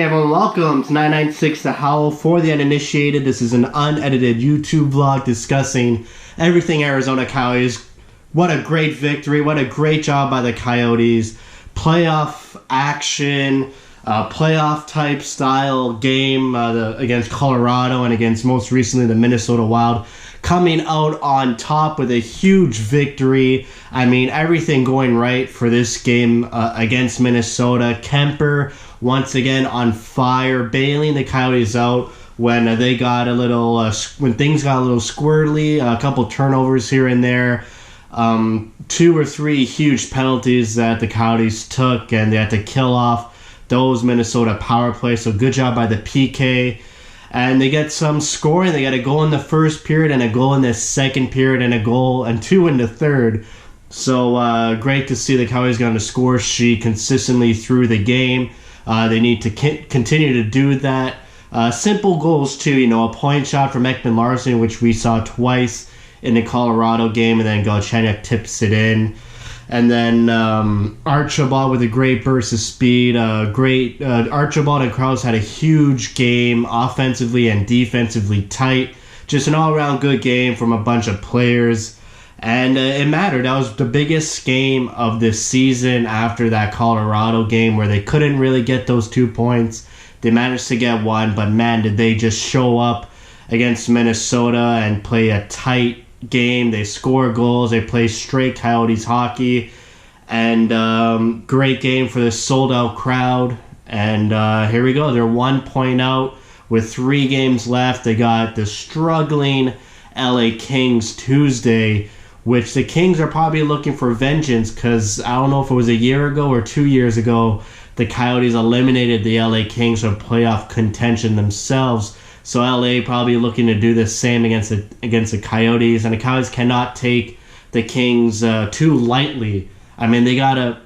everyone, welcome to 99.6 The Howl. For the uninitiated, this is an unedited YouTube vlog discussing everything Arizona Coyotes. What a great victory, what a great job by the Coyotes. Playoff action, playoff type style game against Colorado and against most recently the Minnesota Wild. Coming out on top with a huge victory. I mean, everything going right for this game against Minnesota. Kuemper once again on fire, bailing the Coyotes out when they got a little, when things got a little squirrely. A couple turnovers here and there. 2 or 3 huge penalties that the Coyotes took, and they had to kill off those Minnesota power plays. So good job by the PK. And they get some scoring. They got a goal in the first period and a goal in the second period and a goal and 2 in the third. So great to see the Coyotes get on the score sheet consistently through the game. They need to continue to do that. Simple goals too, you know, a point shot from Ekman Larsson, which we saw twice in the Colorado game, and then Galchenyuk tips it in. And then Archibald with a great burst of speed. Archibald and Krause had a huge game, offensively and defensively tight. Just an all-around good game from a bunch of players. And it mattered. That was the biggest game of this season after that Colorado game where they couldn't really get those 2 points. They managed to get 1, but man, did they just show up against Minnesota and play a tight game. They score goals. They play straight Coyotes hockey. And great game for this sold-out crowd. And here we go. They're 1 point out with 3 games left. They got the struggling LA Kings Tuesday, which the Kings are probably looking for vengeance because I don't know if it was a year ago or 2 years ago, the Coyotes eliminated the LA Kings from playoff contention themselves. So LA probably looking to do the same against the Coyotes, and the Coyotes cannot take the Kings too lightly. I mean, they gotta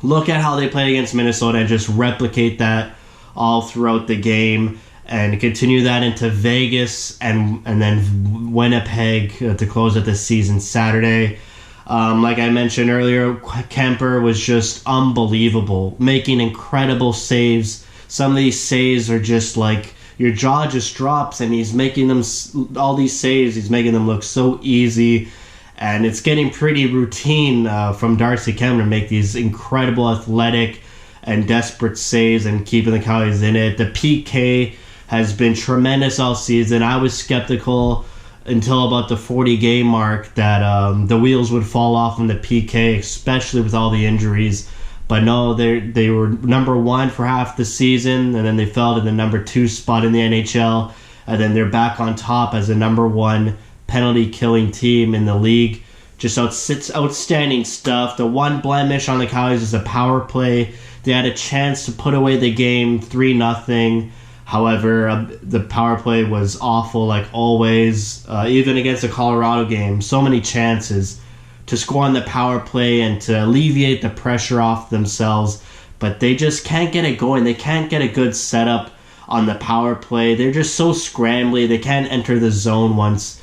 look at how they played against Minnesota and just replicate that all throughout the game, and continue that into Vegas and then Winnipeg to close out the season Saturday. Like I mentioned earlier, Kuemper was just unbelievable, making incredible saves. Some of these saves are just like, your jaw just drops, and he's making them, all these saves, he's making them look so easy. And it's getting pretty routine from Darcy Kuemper to make these incredible athletic and desperate saves and keeping the Coyotes in it. The PK has been tremendous all season. I was skeptical until about the 40-game mark that the wheels would fall off on the PK, especially with all the injuries. But no, they were number 1 for half the season, and then they fell to the number 2 spot in the NHL, and then they're back on top as the number 1 penalty-killing team in the league. Just outstanding stuff. The one blemish on the Coyotes is a power play. They had a chance to put away the game 3-0. However, the power play was awful like always, even against the Colorado game. So many chances to score on the power play and to alleviate the pressure off themselves, but they just can't get it going. They can't get a good setup on the power play. They're just so scrambly. They can't enter the zone once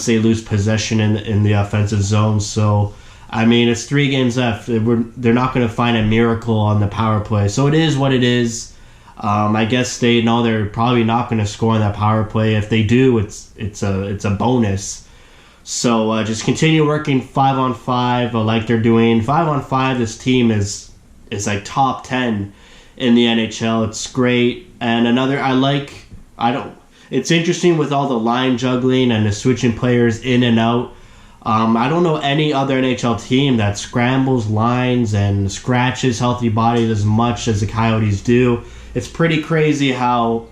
they lose possession in the offensive zone. So, I mean, it's 3 games left. They're not going to find a miracle on the power play. So it is what it is. I guess they know they're probably not going to score on that power play. If they do, it's a bonus. So just continue working 5-on-5 like they're doing. 5-on-5, this team is like top 10 in the NHL. It's great. And it's interesting with all the line juggling and the switching players in and out. I don't know any other NHL team that scrambles lines and scratches healthy bodies as much as the Coyotes do. It's pretty crazy how,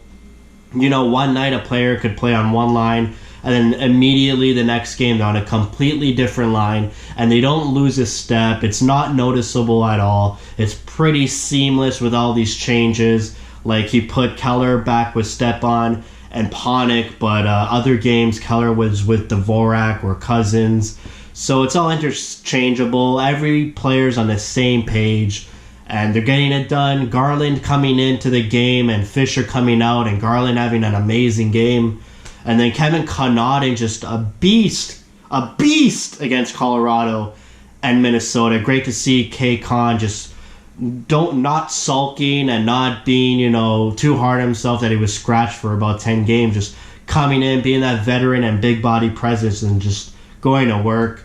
you know, one night a player could play on one line, and then immediately the next game they're on a completely different line, and they don't lose a step. It's not noticeable at all. It's pretty seamless with all these changes. Like, he put Keller back with Stepan and Panik, but other games Keller was with Dvorak or Cousins. So it's all interchangeable. Every player's on the same page, and they're getting it done. Garland coming into the game and Fisher coming out, and Garland having an amazing game. And then Kevin Connaughton, just a beast against Colorado and Minnesota. Great to see K-Con just not sulking and not being, too hard on himself that he was scratched for about 10 games. Just coming in, being that veteran and big body presence and just going to work.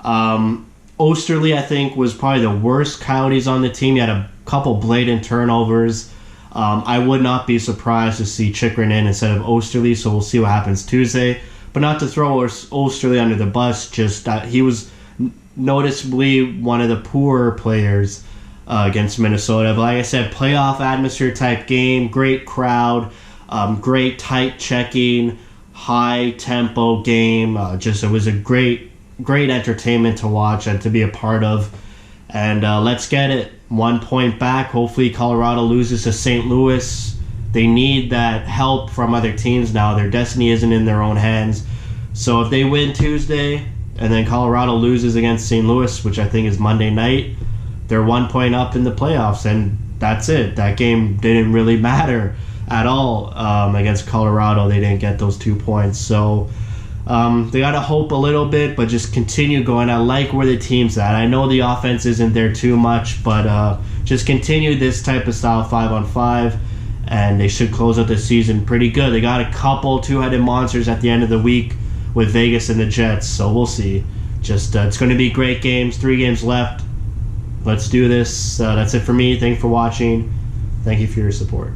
Osterley, I think, was probably the worst Coyotes on the team. He had a couple blatant turnovers. I would not be surprised to see Chychrun in instead of Osterley, so we'll see what happens Tuesday. But not to throw Osterley under the bus, just he was noticeably one of the poorer players against Minnesota. But like I said, playoff atmosphere type game, great crowd, great tight checking, high tempo game. It was a great entertainment to watch and to be a part of. And let's get it. 1 point back. Hopefully Colorado loses to St. Louis. They need that help from other teams now. Their destiny isn't in their own hands. So if they win Tuesday and then Colorado loses against St. Louis, which I think is Monday night, they're 1 point up in the playoffs, and that's it. That game didn't really matter at all against Colorado. They didn't get those 2 points. So they got to hope a little bit, but just continue going. I like where the team's at. I know the offense isn't there too much, but just continue this type of style 5-on-5, and they should close out the season pretty good. They got a couple two-headed monsters at the end of the week with Vegas and the Jets, so we'll see. It's going to be great games. 3 games left. Let's do this. That's it for me. Thank you for watching. Thank you for your support.